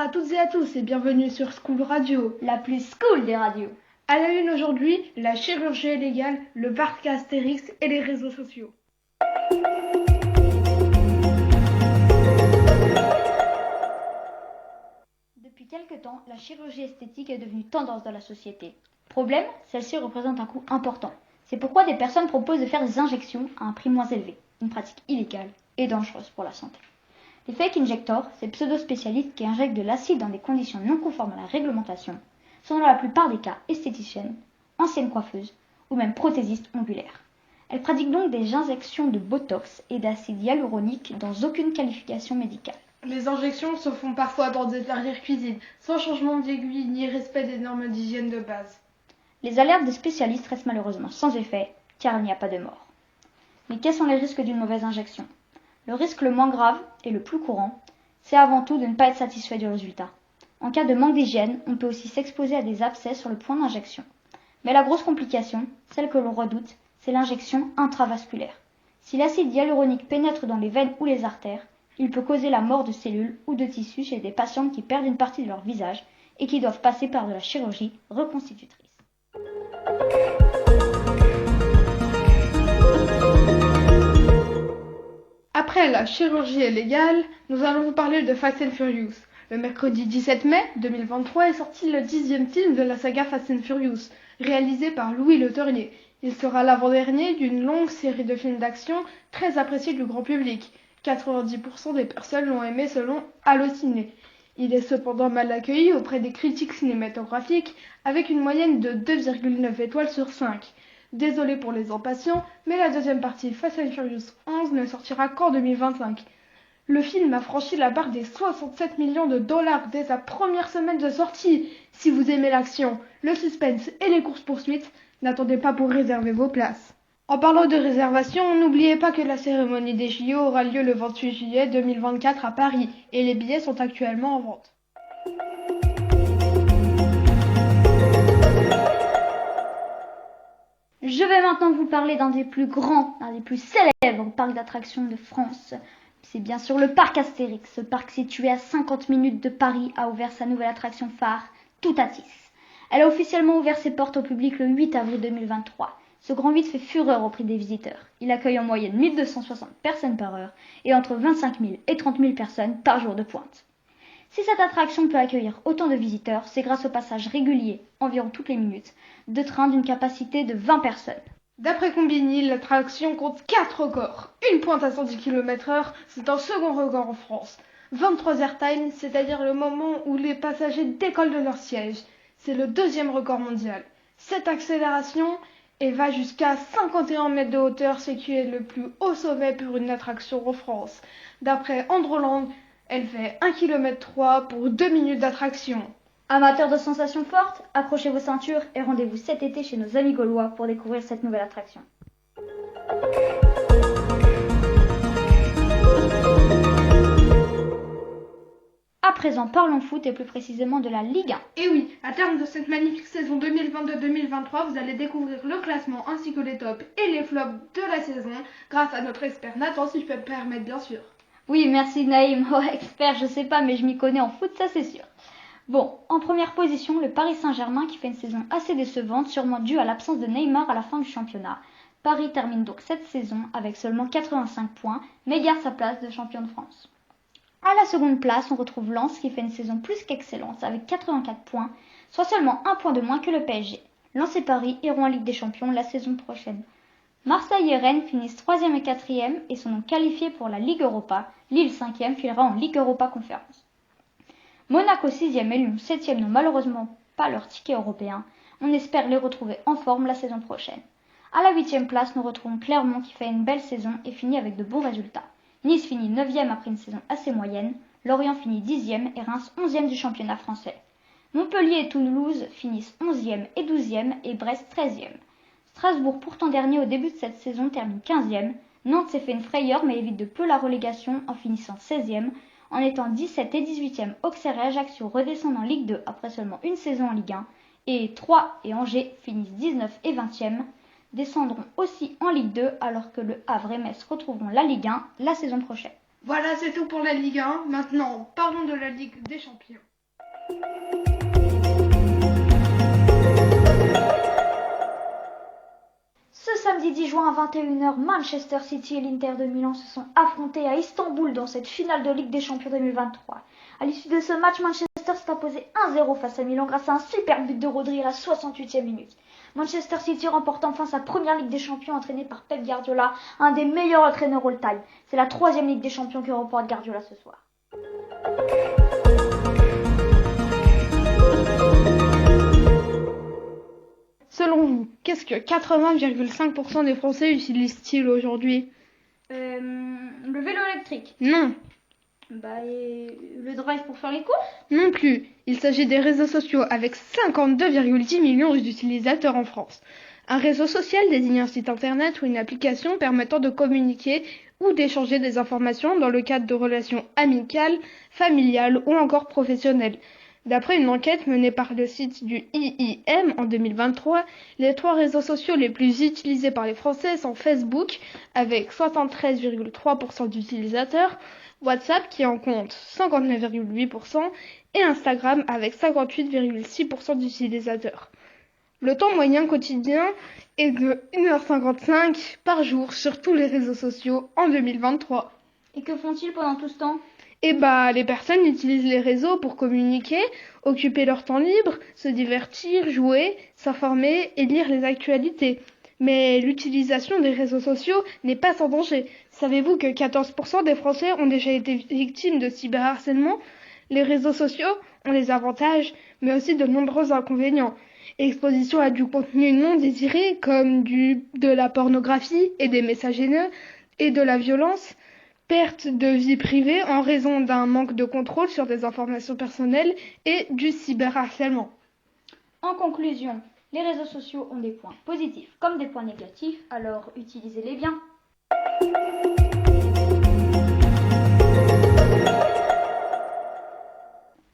à toutes et à tous et bienvenue sur School Radio, la plus cool des radios. À la une aujourd'hui, la chirurgie illégale, le parc Astérix et les réseaux sociaux. Depuis quelque temps, la chirurgie esthétique est devenue tendance dans la société. Problème, celle-ci représente un coût important. C'est pourquoi des personnes proposent de faire des injections à un prix moins élevé, une pratique illégale et dangereuse pour la santé. Les fake injectors, ces pseudo-spécialistes qui injectent de l'acide dans des conditions non conformes à la réglementation, sont dans la plupart des cas esthéticiennes, anciennes coiffeuses ou même prothésistes ongulaires. Elles pratiquent donc des injections de botox et d'acide hyaluronique dans aucune qualification médicale. Les injections se font parfois dans des arrière-cuisines, sans changement d'aiguille ni respect des normes d'hygiène de base. Les alertes des spécialistes restent malheureusement sans effet, car il n'y a pas de mort. Mais quels sont les risques d'une mauvaise injection ? Le risque le moins grave et le plus courant, c'est avant tout de ne pas être satisfait du résultat. En cas de manque d'hygiène, on peut aussi s'exposer à des abcès sur le point d'injection. Mais la grosse complication, celle que l'on redoute, c'est l'injection intravasculaire. Si l'acide hyaluronique pénètre dans les veines ou les artères, il peut causer la mort de cellules ou de tissus chez des patientes qui perdent une partie de leur visage et qui doivent passer par de la chirurgie reconstitutrice. Après la chirurgie illégale, nous allons vous parler de Fast and Furious. Le mercredi 17 mai 2023 est sorti le 10e film de la saga Fast and Furious, réalisé par Louis Leterrier. Il sera l'avant-dernier d'une longue série de films d'action très appréciés du grand public. 90% des personnes l'ont aimé selon Allociné. Il est cependant mal accueilli auprès des critiques cinématographiques avec une moyenne de 2,9 étoiles sur 5. Désolé pour les impatients, mais la deuxième partie Fast and Furious 11 ne sortira qu'en 2025. Le film a franchi la barre des 67 millions de dollars dès sa première semaine de sortie. Si vous aimez l'action, le suspense et les courses-poursuites, n'attendez pas pour réserver vos places. En parlant de réservation, n'oubliez pas que la cérémonie des JO aura lieu le 28 juillet 2024 à Paris et les billets sont actuellement en vente. Je vais maintenant vous parler d'un des plus grands, d'un des plus célèbres parcs d'attractions de France. C'est bien sûr le parc Astérix. Ce parc situé à 50 minutes de Paris a ouvert sa nouvelle attraction phare, Toutatis. Elle a officiellement ouvert ses portes au public le 8 avril 2023. Ce grand vide fait fureur auprès des visiteurs. Il accueille en moyenne 1260 personnes par heure et entre 25 000 et 30 000 personnes par jour de pointe. Si cette attraction peut accueillir autant de visiteurs, c'est grâce au passage régulier, environ toutes les minutes, de trains d'une capacité de 20 personnes. D'après Combini, l'attraction compte 4 records. Une pointe à 110 km/h, c'est un second record en France. 23 airtime, c'est-à-dire le moment où les passagers décollent de leur siège. C'est le deuxième record mondial. Cette accélération va jusqu'à 51 mètres de hauteur, ce qui est le plus haut sommet pour une attraction en France. D'après Androland, elle fait 1,3 km pour 2 minutes d'attraction. Amateurs de sensations fortes, accrochez vos ceintures et rendez-vous cet été chez nos amis gaulois pour découvrir cette nouvelle attraction. À présent, parlons foot et plus précisément de la Ligue 1. Et oui, à terme de cette magnifique saison 2022-2023, vous allez découvrir le classement ainsi que les tops et les flops de la saison grâce à notre expert Nathan, si je peux me permettre bien sûr. Oui, merci Naïm. Oh, expert, je sais pas, mais je m'y connais en foot, ça c'est sûr. Bon, en première position, le Paris Saint-Germain qui fait une saison assez décevante, sûrement due à l'absence de Neymar à la fin du championnat. Paris termine donc cette saison avec seulement 85 points, mais garde sa place de champion de France. À la seconde place, on retrouve Lens qui fait une saison plus qu'excellente avec 84 points, soit seulement un point de moins que le PSG. Lens et Paris iront en Ligue des Champions la saison prochaine. Marseille et Rennes finissent 3e et 4e et sont donc qualifiés pour la Ligue Europa. Lille 5e filera en Ligue Europa Conférence. Monaco 6e et Lyon 7e n'ont malheureusement pas leur ticket européen. On espère les retrouver en forme la saison prochaine. À la 8e place, nous retrouvons Clermont qui fait une belle saison et finit avec de bons résultats. Nice finit 9e après une saison assez moyenne. Lorient finit 10e et Reims 11e du championnat français. Montpellier et Toulouse finissent 11e et 12e et Brest 13e. Strasbourg, pourtant dernier au début de cette saison, termine 15e. Nantes s'est fait une frayeur mais évite de peu la relégation en finissant 16e. En étant 17 et 18e, Auxerre et Ajaccio redescendent en Ligue 2 après seulement une saison en Ligue 1. Et Troyes et Angers finissent 19 et 20e. Descendront aussi en Ligue 2 alors que le Havre et Metz retrouveront la Ligue 1 la saison prochaine. Voilà, c'est tout pour la Ligue 1. Maintenant, parlons de la Ligue des Champions. Ce samedi 10 juin à 21h, Manchester City et l'Inter de Milan se sont affrontés à Istanbul dans cette finale de Ligue des Champions 2023. À l'issue de ce match, Manchester s'est imposé 1-0 face à Milan grâce à un super but de Rodri à la 68e minute. Manchester City remporte enfin sa première Ligue des Champions entraînée par Pep Guardiola, un des meilleurs entraîneurs all-time. C'est la 3e Ligue des Champions que remporte Guardiola ce soir. Selon vous, qu'est-ce que 80,5% des Français utilisent-ils aujourd'hui? Le vélo électrique. Non. Et le drive pour faire les courses? Non plus. Il s'agit des réseaux sociaux avec 52,10 millions d'utilisateurs en France. Un réseau social désigne un site internet ou une application permettant de communiquer ou d'échanger des informations dans le cadre de relations amicales, familiales ou encore professionnelles. D'après une enquête menée par le site du IIM en 2023, les 3 réseaux sociaux les plus utilisés par les Français sont Facebook avec 73,3% d'utilisateurs, WhatsApp qui en compte 59,8% et Instagram avec 58,6% d'utilisateurs. Le temps moyen quotidien est de 1h55 par jour sur tous les réseaux sociaux en 2023. Et que font-ils pendant tout ce temps? Les personnes utilisent les réseaux pour communiquer, occuper leur temps libre, se divertir, jouer, s'informer et lire les actualités. Mais l'utilisation des réseaux sociaux n'est pas sans danger. Savez-vous que 14% des Français ont déjà été victimes de cyberharcèlement? Les réseaux sociaux ont des avantages, mais aussi de nombreux inconvénients. Exposition à du contenu non désiré, comme de la pornographie et des messages haineux, et de la violence. Perte de vie privée en raison d'un manque de contrôle sur des informations personnelles et du cyberharcèlement. En conclusion, les réseaux sociaux ont des points positifs comme des points négatifs, alors utilisez-les bien.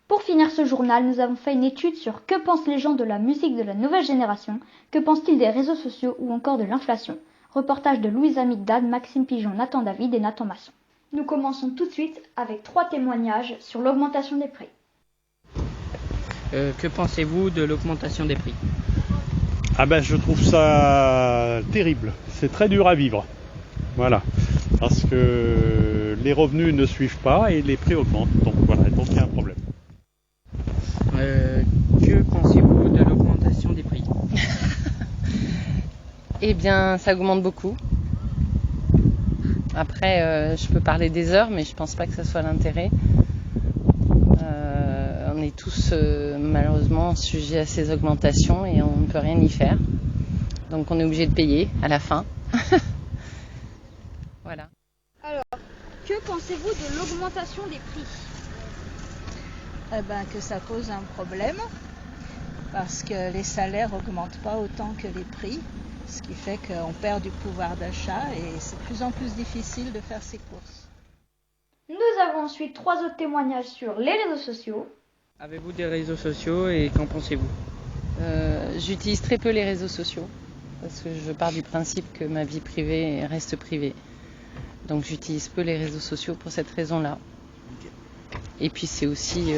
Pour finir ce journal, nous avons fait une étude sur que pensent les gens de la musique de la nouvelle génération, que pensent-ils des réseaux sociaux ou encore de l'inflation. Reportage de Louisa Migdad, Maxime Pigeon, Nathan David et Nathan Masson. Nous commençons tout de suite avec 3 témoignages sur l'augmentation des prix. Que pensez-vous de l'augmentation des prix? Je trouve ça terrible. C'est très dur à vivre. Voilà. Parce que les revenus ne suivent pas et les prix augmentent. Donc il y a un problème. Que pensez-vous de l'augmentation des prix? Ça augmente beaucoup. Après, je peux parler des heures, mais je pense pas que ça soit l'intérêt. On est tous malheureusement sujets à ces augmentations et on ne peut rien y faire. Donc on est obligé de payer à la fin. Voilà. Alors, que pensez-vous de l'augmentation des prix? Que ça pose un problème parce que les salaires n'augmentent pas autant que les prix, ce qui fait qu'on perd du pouvoir d'achat et c'est de plus en plus difficile de faire ses courses. Nous avons ensuite 3 autres témoignages sur les réseaux sociaux. Avez-vous des réseaux sociaux et qu'en pensez-vous? J'utilise très peu les réseaux sociaux parce que je pars du principe que ma vie privée reste privée. Donc j'utilise peu les réseaux sociaux pour cette raison-là. Et puis c'est aussi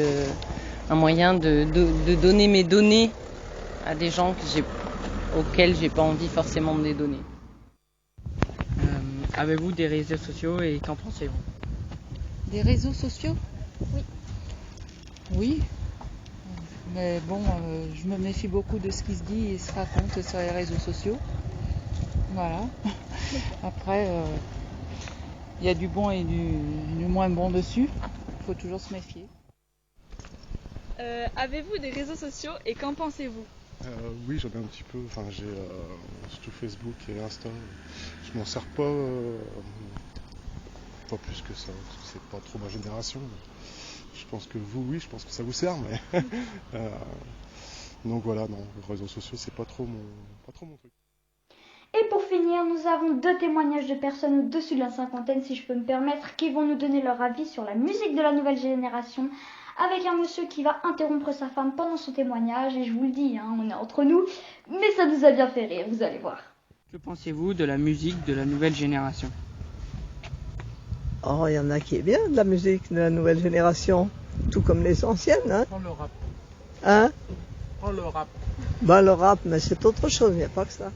un moyen de donner mes données à des gens auxquels j'ai pas envie forcément de les donner. Avez-vous des réseaux sociaux et qu'en pensez-vous? Des réseaux sociaux? Oui. Oui. Mais je me méfie beaucoup de ce qui se dit et se raconte sur les réseaux sociaux. Voilà. Après, il y a du bon et du moins bon dessus. Il faut toujours se méfier. Avez-vous des réseaux sociaux et qu'en pensez-vous? Oui, j'en ai un petit peu. J'ai surtout Facebook et Insta. Je m'en sers pas plus que ça. Parce que c'est pas trop ma génération. Je pense que vous, oui, je pense que ça vous sert, mais donc voilà, non, les réseaux sociaux, c'est pas trop mon truc. Et pour finir, nous avons 2 témoignages de personnes au-dessus de la cinquantaine, si je peux me permettre, qui vont nous donner leur avis sur la musique de la nouvelle génération, avec un monsieur qui va interrompre sa femme pendant son témoignage, et je vous le dis, on est entre nous, mais ça nous a bien fait rire, vous allez voir. Que pensez-vous de la musique de la nouvelle génération? Oh, il y en a qui est bien de la musique de la nouvelle génération, tout comme les anciennes. Pour le rap. Hein? Oh, le rap. Bah le rap, mais c'est autre chose, il n'y a pas que ça.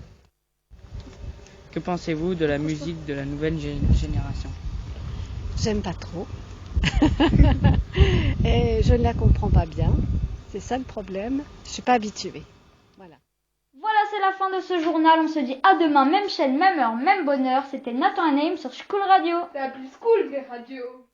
Que pensez-vous de la musique de la nouvelle génération? J'aime pas trop. Et je ne la comprends pas bien. C'est ça le problème. Je suis pas habituée. Voilà. Voilà, c'est la fin de ce journal. On se dit à demain, même chaîne, même heure, même bonheur. C'était Nathan et Naïm sur School Radio. C'est la plus cool des radios.